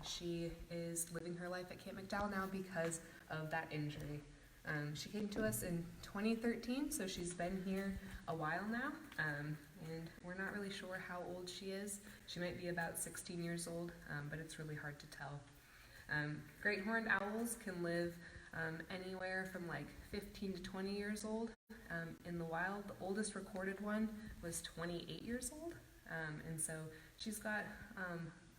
She is living her life at Camp McDowell now because of that injury. She came to us in 2013, so she's been here a while now, and we're not really sure how old she is. She might be about 16 years old, but it's really hard to tell. Great horned owls can live anywhere from like 15 to 20 years old. In the wild, the oldest recorded one was 28 years old, and so she's got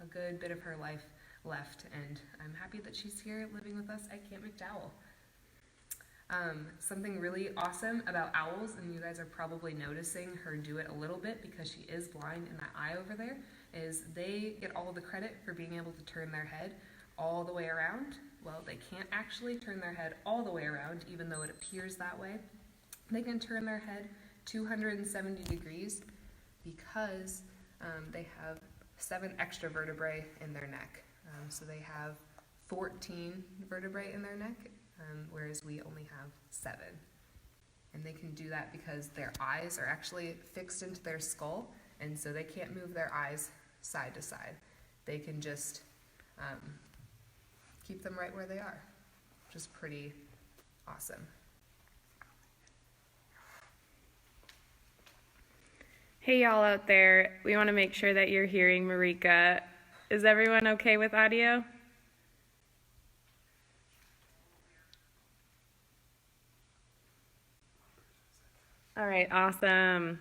a good bit of her life left, and I'm happy that she's here living with us at Camp McDowell. Something really awesome about owls, and you guys are probably noticing her do it a little bit because she is blind in that eye over there, is they get all the credit for being able to turn their head all the way around. Well, they can't actually turn their head all the way around, even though it appears that way. They can turn their head 270 degrees because they have 7 extra vertebrae in their neck. So they have 14 vertebrae in their neck, whereas we only have 7. And they can do that because their eyes are actually fixed into their skull, and so they can't move their eyes side to side. They can just keep them right where they are, which is pretty awesome. Hey y'all out there, we want to make sure that you're hearing Marika. Is everyone okay with audio? All right, awesome.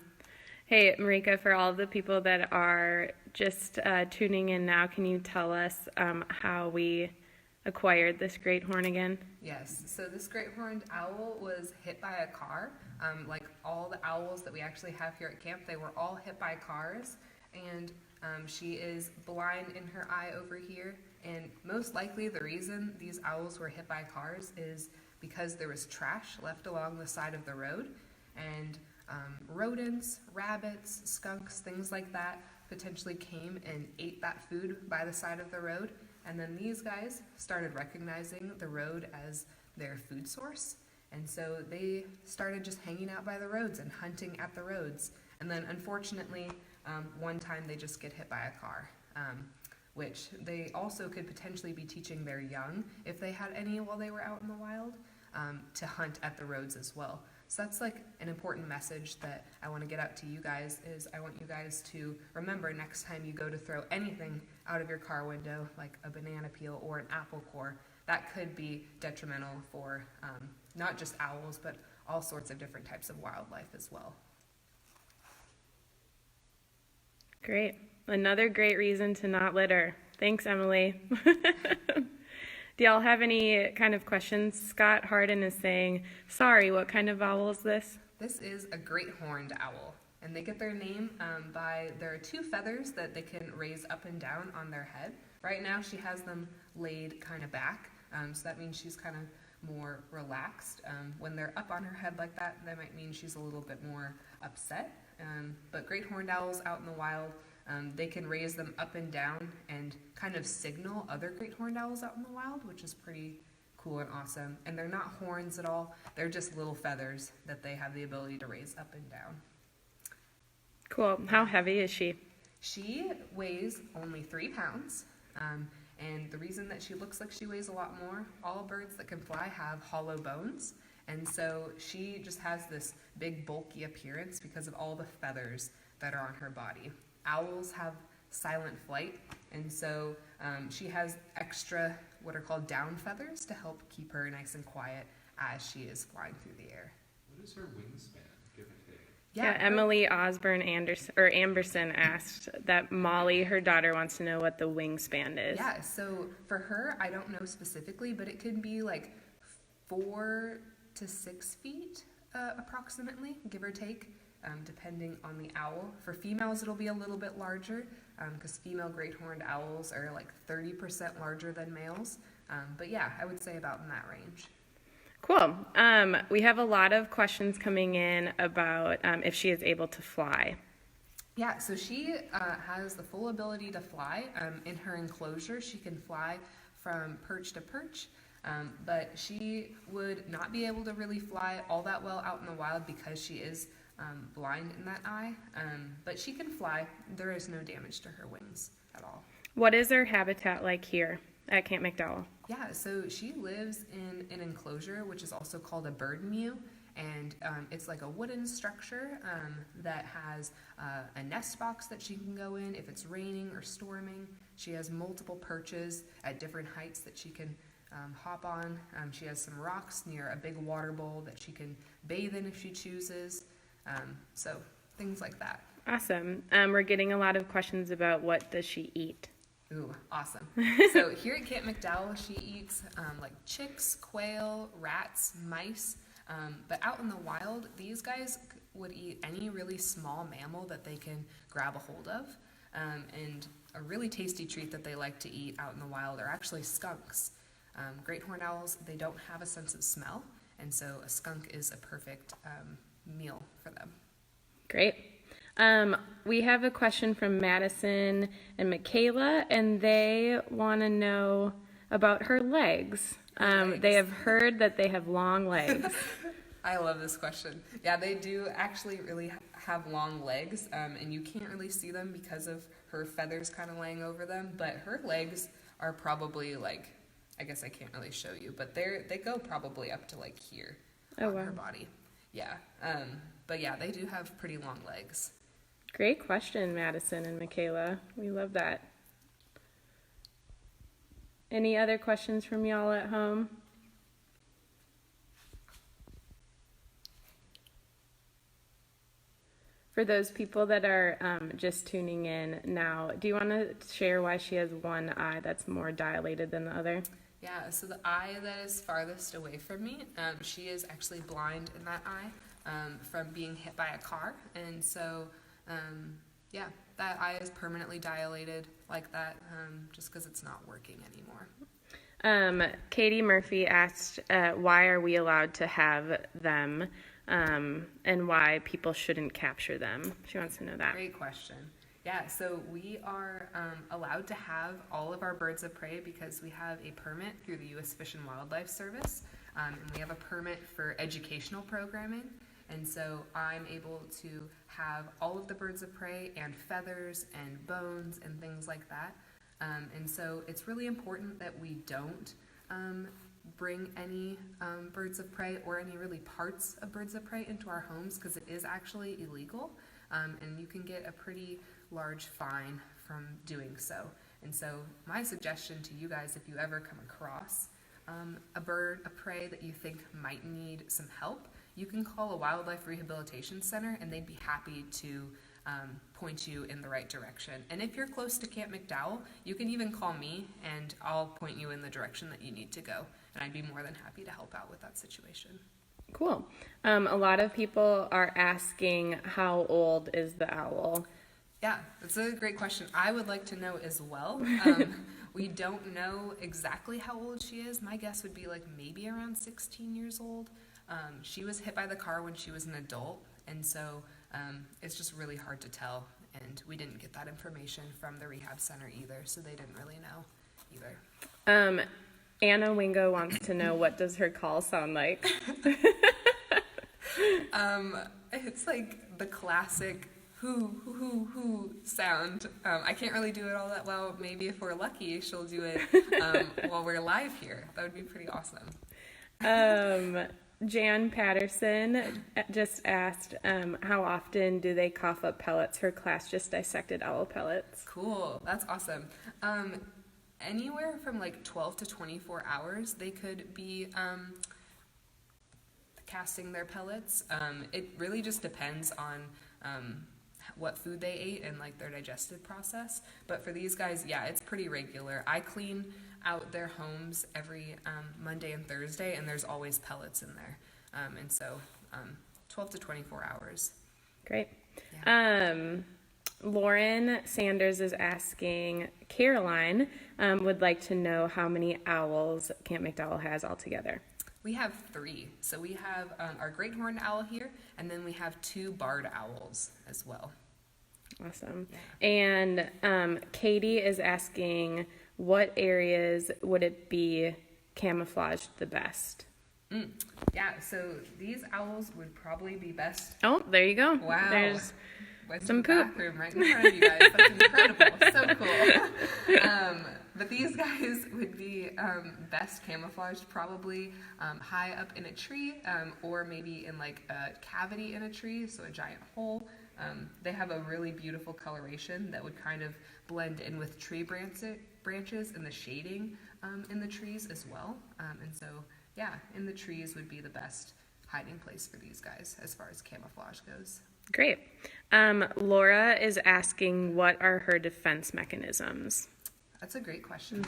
Hey Marika, for all of the people that are just tuning in now, can you tell us how we acquired this great horn again? Yes, so this great horned owl was hit by a car. Like all the owls that we actually have here at camp, they were all hit by cars, and she is blind in her eye over here, and most likely the reason these owls were hit by cars is because there was trash left along the side of the road, and rodents, rabbits, skunks, things like that potentially came and ate that food by the side of the road, and then these guys started recognizing the road as their food source. And so they started just hanging out by the roads and hunting at the roads. And then unfortunately, one time they just get hit by a car, which they also could potentially be teaching their young, if they had any while they were out in the wild, to hunt at the roads as well. So that's like an important message that I want to get out to you guys, is I want you guys to remember next time you go to throw anything out of your car window, like a banana peel or an apple core, that could be detrimental for not just owls, but all sorts of different types of wildlife as well. Great. Another great reason to not litter. Thanks, Emily. Do y'all have any kind of questions? Scott Harden is saying, sorry, what kind of owl is this? This is a great horned owl, and they get their name by their 2 feathers that they can raise up and down on their head. Right now she has them laid kind of back, so that means she's kind of more relaxed. When they're up on her head like that, that might mean she's a little bit more upset. But great horned owls out in the wild, they can raise them up and down and kind of signal other great horned owls out in the wild, which is pretty cool and awesome. And they're not horns at all, they're just little feathers that they have the ability to raise up and down. Cool. How heavy is she? She weighs only 3 pounds. And the reason that she looks like she weighs a lot more, all birds that can fly have hollow bones, and so she just has this big bulky appearance because of all the feathers that are on her body. Owls have silent flight, and so she has extra what are called down feathers to help keep her nice and quiet as she is flying through the air. What is her wingspan, give or take? Yeah, Emily Osborne Amberson asked that Molly, her daughter, wants to know what the wingspan is. Yeah, so for her, I don't know specifically, but it could be like 4 to 6 feet approximately, give or take, depending on the owl. For females, it'll be a little bit larger because female great horned owls are like 30% larger than males. But yeah, I would say about in that range. Cool. We have a lot of questions coming in about if she is able to fly. Yeah, so she has the full ability to fly. In her enclosure, she can fly from perch to perch, but she would not be able to really fly all that well out in the wild because she is blind in that eye. But she can fly. There is no damage to her wings at all. What is her habitat like here at Camp McDowell? Yeah, so she lives in an enclosure, which is also called a bird mew. And it's like a wooden structure that has a nest box that she can go in if it's raining or storming. She has multiple perches at different heights that she can hop on. She has some rocks near a big water bowl that she can bathe in if she chooses. So things like that. Awesome. We're getting a lot of questions about what does she eat. Ooh, awesome. So here at Camp McDowell, she eats like chicks, quail, rats, mice. But out in the wild, these guys would eat any really small mammal that they can grab a hold of. And a really tasty treat that they like to eat out in the wild are actually skunks. Great horned owls, they don't have a sense of smell, and so a skunk is a perfect meal for them. Great. We have a question from Madison and Michaela, and they want to know about her legs. They have heard that they have long legs. I love this question. Yeah, they do actually really have long legs, and you can't really see them because of her feathers kind of laying over them, but her legs are probably like, I guess I can't really show you, but they go probably up to like here on her body. Yeah, but yeah, they do have pretty long legs. Great question, Madison and Michaela. We love that. Any other questions from y'all at home? For those people that are just tuning in now, do you want to share why she has one eye that's more dilated than the other? Yeah, so the eye that is farthest away from me, she is actually blind in that eye from being hit by a car. And so, yeah, that eye is permanently dilated like that just because it's not working anymore. Katie Murphy asked, why are we allowed to have them and why people shouldn't capture them? She wants to know that. Great question. Yeah, so we are allowed to have all of our birds of prey because we have a permit through the U.S. Fish and Wildlife Service, and we have a permit for educational programming. And so I'm able to have all of the birds of prey and feathers and bones and things like that. And so it's really important that we don't bring any birds of prey or any really parts of birds of prey into our homes because it is actually illegal. And you can get a pretty large fine from doing so. And so my suggestion to you guys, if you ever come across a bird of prey that you think might need some help, you can call a wildlife rehabilitation center and they'd be happy to point you in the right direction. And if you're close to Camp McDowell, you can even call me and I'll point you in the direction that you need to go. And I'd be more than happy to help out with that situation. Cool. A lot of people are asking, how old is the owl? Yeah, that's a great question. I would like to know as well. We don't know exactly how old she is. My guess would be like maybe around 16 years old. She was hit by the car when she was an adult, and so it's just really hard to tell. And we didn't get that information from the rehab center either, so they didn't really know either. Anna Wingo wants to know, what does her call sound like? It's like the classic who sound. I can't really do it all that well. Maybe if we're lucky, she'll do it while we're live here. That would be pretty awesome. Jan Patterson just asked, how often do they cough up pellets? Her class just dissected owl pellets. Cool, that's awesome. Anywhere from like 12 to 24 hours, they could be casting their pellets. It really just depends on what food they ate and like their digestive process. But for these guys, yeah, it's pretty regular. I clean out their homes every Monday and Thursday, and there's always pellets in there. And so 12 to 24 hours. Great. Yeah. Lauren Sanders is asking, Caroline would like to know how many owls Camp McDowell has altogether. We have 3. So we have our great horned owl here, and then we have 2 barred owls as well. Awesome. Yeah. And Katie is asking, what areas would it be camouflaged the best? Yeah, so these owls would probably be best. Oh, there you go. Wow. There's went Some to the poop. bathroom right in front of you guys. That's incredible. So cool. But these guys would be best camouflaged probably high up in a tree or maybe in like a cavity in a tree, so a giant hole. They have a really beautiful coloration that would kind of blend in with tree branches and the shading in the trees as well. And so, yeah, in the trees would be the best hiding place for these guys as far as camouflage goes. Great. Laura is asking, what are her defense mechanisms? That's a great question.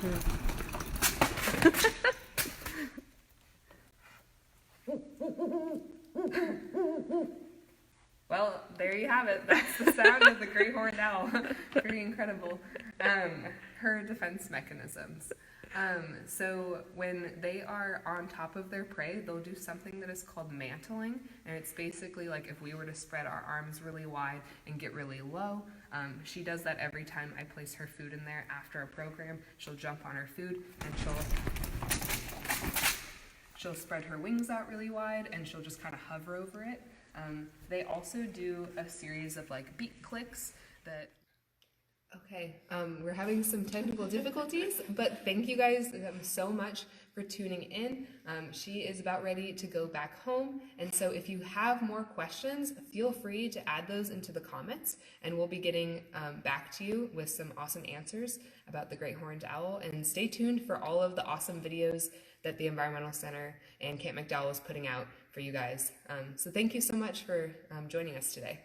Well, there you have it. That's the sound of the great horned owl. Pretty incredible. Her defense mechanisms. So when they are on top of their prey, they'll do something that is called mantling, and it's basically like if we were to spread our arms really wide and get really low. She does that every time I place her food in there after a program. She'll jump on her food and she'll spread her wings out really wide, and she'll just kind of hover over it. They also do a series of like beak clicks that... Okay, we're having some technical difficulties, but thank you guys so much for tuning in. She is about ready to go back home, and so if you have more questions, feel free to add those into the comments, and we'll be getting back to you with some awesome answers about the great horned owl. And stay tuned for all of the awesome videos that the Environmental Center and Camp McDowell is putting out for you guys. So thank you so much for joining us today.